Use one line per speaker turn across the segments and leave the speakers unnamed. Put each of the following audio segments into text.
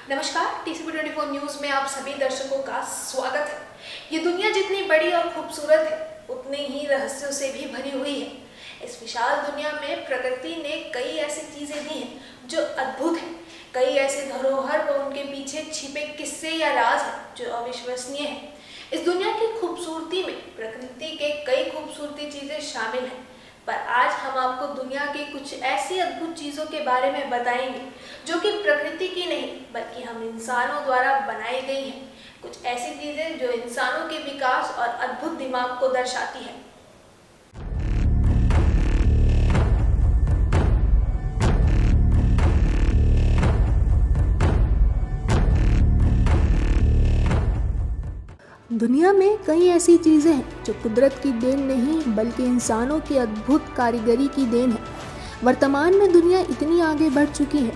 नमस्कार, TCP24 news में आप सभी दर्शकों का स्वागत है। ये दुनिया जितनी बड़ी और खूबसूरत है, उतनी ही रहस्यों से भी भरी हुई है। इस विशाल दुनिया में प्रकृति ने कई ऐसी चीजें दी हैं जो अद्भुत हैं। कई ऐसे धरोहर व उनके पीछे छिपे किस्से या राज हैं जो अविश्वसनीय हैं। इस दुनिया की खूबसूरती में प्रकृति के कई खूबसूरती चीजें शामिल हैं, पर आज हम आपको दुनिया की कुछ ऐसी अद्भुत चीज़ों के बारे में बताएंगे जो कि प्रकृति की नहीं बल्कि हम इंसानों द्वारा बनाई गई हैं। कुछ ऐसी चीज़ें जो इंसानों के विकास और अद्भुत दिमाग को दर्शाती है।
दुनिया में कई ऐसी चीज़ें हैं जो कुदरत की देन नहीं बल्कि इंसानों की अद्भुत कारीगरी की देन है। वर्तमान में दुनिया इतनी आगे बढ़ चुकी है,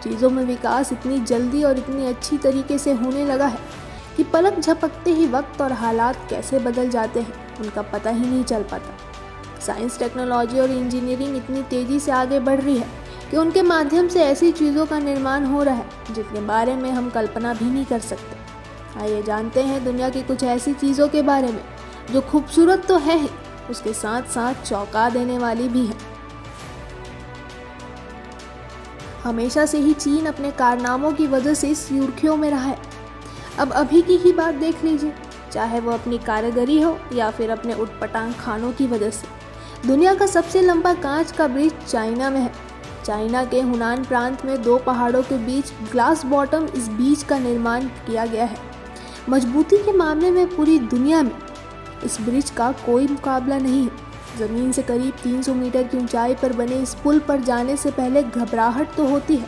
चीज़ों में विकास इतनी जल्दी और इतनी अच्छी तरीके से होने लगा है कि पलक झपकते ही वक्त और हालात कैसे बदल जाते हैं उनका पता ही नहीं चल पाता। साइंस, टेक्नोलॉजी और इंजीनियरिंग इतनी तेज़ी से आगे बढ़ रही है कि उनके माध्यम से ऐसी चीज़ों का निर्माण हो रहा है जिनके बारे में हम कल्पना भी नहीं कर सकते। आइए जानते हैं दुनिया की कुछ ऐसी चीज़ों के बारे में जो खूबसूरत तो है ही, उसके साथ साथ चौंका देने वाली भी है। हमेशा से ही चीन अपने कारनामों की वजह से सुर्खियों में रहा है। अब अभी की ही बात देख लीजिए, चाहे वो अपनी कारीगरी हो या फिर अपने उटपटांग खानों की वजह से। दुनिया का सबसे लंबा कांच का ब्रिज चाइना में है। चाइना के हुनान प्रांत में 2 पहाड़ों के बीच ग्लास बॉटम इस ब्रिज का निर्माण किया गया है। मजबूती के मामले में पूरी दुनिया में इस ब्रिज का कोई मुकाबला नहीं है। ज़मीन से करीब 300 मीटर की ऊंचाई पर बने इस पुल पर जाने से पहले घबराहट तो होती है,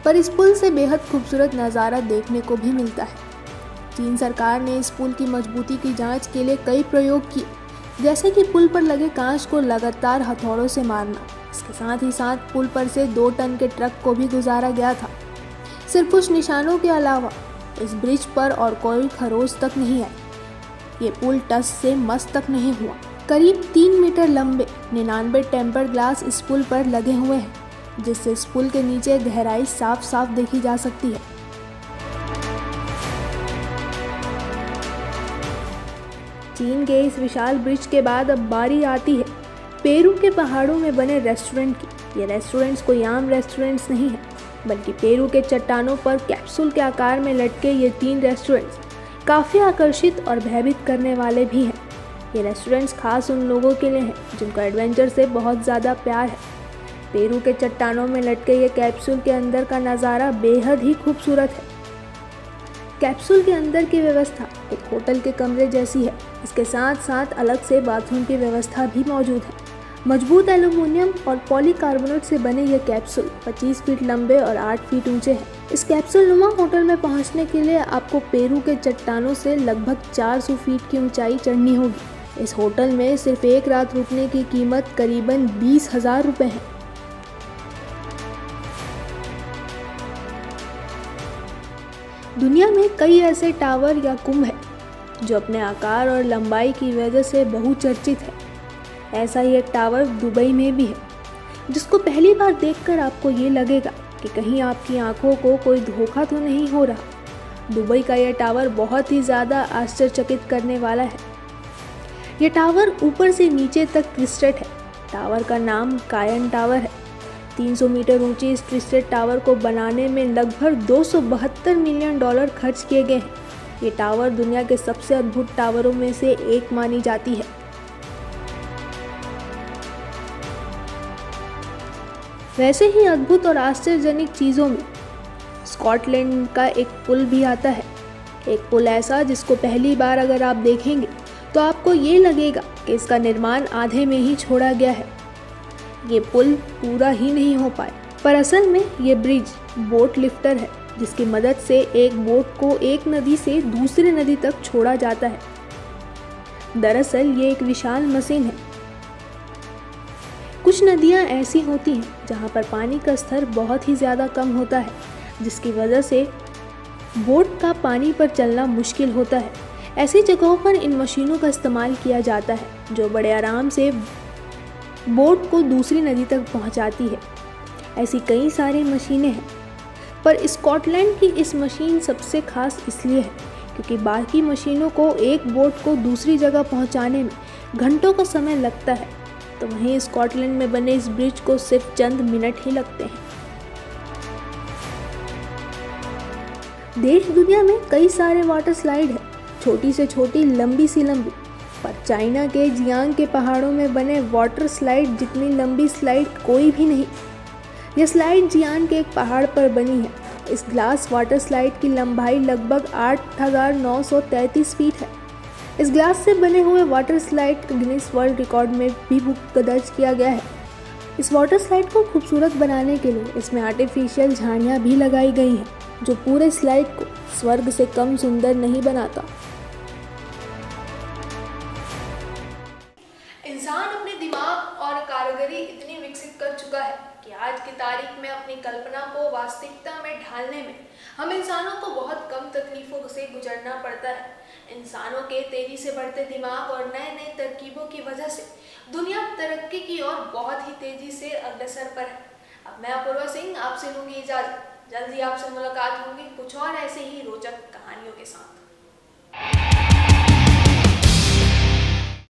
पर इस पुल से बेहद खूबसूरत नज़ारा देखने को भी मिलता है। चीन सरकार ने इस पुल की मजबूती की जांच के लिए कई प्रयोग किए, जैसे कि पुल पर लगे कांच को लगातार हथौड़ों से मारना। इसके साथ ही साथ पुल पर से 2 टन के ट्रक को भी गुजारा गया था। सिर्फ कुछ निशानों के अलावा इस ब्रिज पर और कोई खरोच तक नहीं आई। ये पुल टस से मस तक नहीं हुआ। करीब 3 मीटर लंबे 99 टेम्पर ग्लास इस पुल पर लगे हुए हैं, जिससे इस पुल के नीचे गहराई साफ साफ देखी जा सकती है। चीन के इस विशाल ब्रिज के बाद अब बारी आती है पेरू के पहाड़ों में बने रेस्टोरेंट की। ये रेस्टोरेंट्स कोई आम रेस्टोरेंट्स नहीं है, बल्कि पेरू के चट्टानों पर कैप्सूल के आकार में लटके ये 3 रेस्टोरेंट्स काफ़ी आकर्षित और भयभीत करने वाले भी हैं। ये रेस्टोरेंट्स खास उन लोगों के लिए हैं जिनको एडवेंचर से बहुत ज़्यादा प्यार है। पेरू के चट्टानों में लटके ये कैप्सूल के अंदर का नज़ारा बेहद ही खूबसूरत है। कैप्सूल के अंदर की व्यवस्था एक होटल के कमरे जैसी है। इसके साथ साथ अलग से बाथरूम की व्यवस्था भी मौजूद है। मजबूत एल्युमिनियम और पॉलीकार्बोनेट से बने ये कैप्सूल 25 फीट लंबे और 8 फीट ऊंचे हैं। इस कैप्सूल नुमा होटल में पहुंचने के लिए आपको पेरू के चट्टानों से लगभग 400 फीट की ऊंचाई चढ़नी होगी। इस होटल में सिर्फ एक रात रुकने की कीमत करीबन 20,000 रुपये है। दुनिया में कई ऐसे टावर या कुंभ हैं जो अपने आकार और लंबाई की वजह से बहुचर्चित है। ऐसा ही एक टावर दुबई में भी है, जिसको पहली बार देखकर आपको ये लगेगा कि कहीं आपकी आंखों को कोई धोखा तो नहीं हो रहा। दुबई का यह टावर बहुत ही ज़्यादा आश्चर्यचकित करने वाला है। यह टावर ऊपर से नीचे तक ट्विस्टेड है। टावर का नाम कायन टावर है। 300 मीटर ऊंची इस ट्विस्टेड टावर को बनाने में लगभग $272 मिलियन खर्च किए गए हैं। ये टावर दुनिया के सबसे अद्भुत टावरों में से एक मानी जाती है। वैसे ही अद्भुत और आश्चर्यजनक चीज़ों में स्कॉटलैंड का एक पुल भी आता है। एक पुल ऐसा जिसको पहली बार अगर आप देखेंगे तो आपको ये लगेगा कि इसका निर्माण आधे में ही छोड़ा गया है। ये पुल पूरा ही नहीं हो पाया, पर असल में ये ब्रिज बोट लिफ्टर है, जिसकी मदद से एक बोट को एक नदी से दूसरी नदी तक छोड़ा जाता है। दरअसल ये एक विशाल मशीन है। कुछ नदियाँ ऐसी होती हैं जहाँ पर पानी का स्तर बहुत ही ज़्यादा कम होता है, जिसकी वजह से बोट का पानी पर चलना मुश्किल होता है। ऐसी जगहों पर इन मशीनों का इस्तेमाल किया जाता है, जो बड़े आराम से बोट को दूसरी नदी तक पहुँचाती है। ऐसी कई सारी मशीनें हैं। पर स्कॉटलैंड की इस मशीन सबसे खास इसलिए है क्योंकि बाकी मशीनों को एक बोट को दूसरी जगह पहुंचाने में घंटों का समय लगता है, तो वहीं स्कॉटलैंड में बने इस ब्रिज को सिर्फ चंद मिनट ही लगते हैं। देश दुनिया में कई सारे वाटर स्लाइड है, छोटी से छोटी, लंबी सी लंबी, पर चाइना के जियांग के पहाड़ों में बने वाटर स्लाइड जितनी लंबी स्लाइड कोई भी नहीं। यह स्लाइड जियांग के एक पहाड़ पर बनी है। इस ग्लास वाटर स्लाइड की लंबाई लगभग 8,933 फीट है। इस ग्लास से बने हुए water slide Guinness world record में भी बुक दर्ज किया गया है। इस वाटर स्लाइड को खूबसूरत बनाने के लिए इसमें आर्टिफिशियल झाड़ियाँ भी लगाई गई हैं, जो पूरे स्लाइड को स्वर्ग से कम सुंदर नहीं बनाता।
इंसान अपने दिमाग और कारीगरी इतनी विकसित कर चुका है कि आज की तारीख में अपनी कल्पना को वास्तविकता में ढालने में हम इंसानों को बहुत कम तकलीफों से गुजरना पड़ता है। इंसानों के तेजी से बढ़ते दिमाग और नए नए तरकीबों की वजह से दुनिया तरक्की की ओर बहुत ही तेजी से अग्रसर पर है। अब मैं अपूर्वा सिंह आपसे लूंगी इजाजत। जल्दी आपसे मुलाकात होगी कुछ और ऐसे ही रोचक कहानियों के साथ।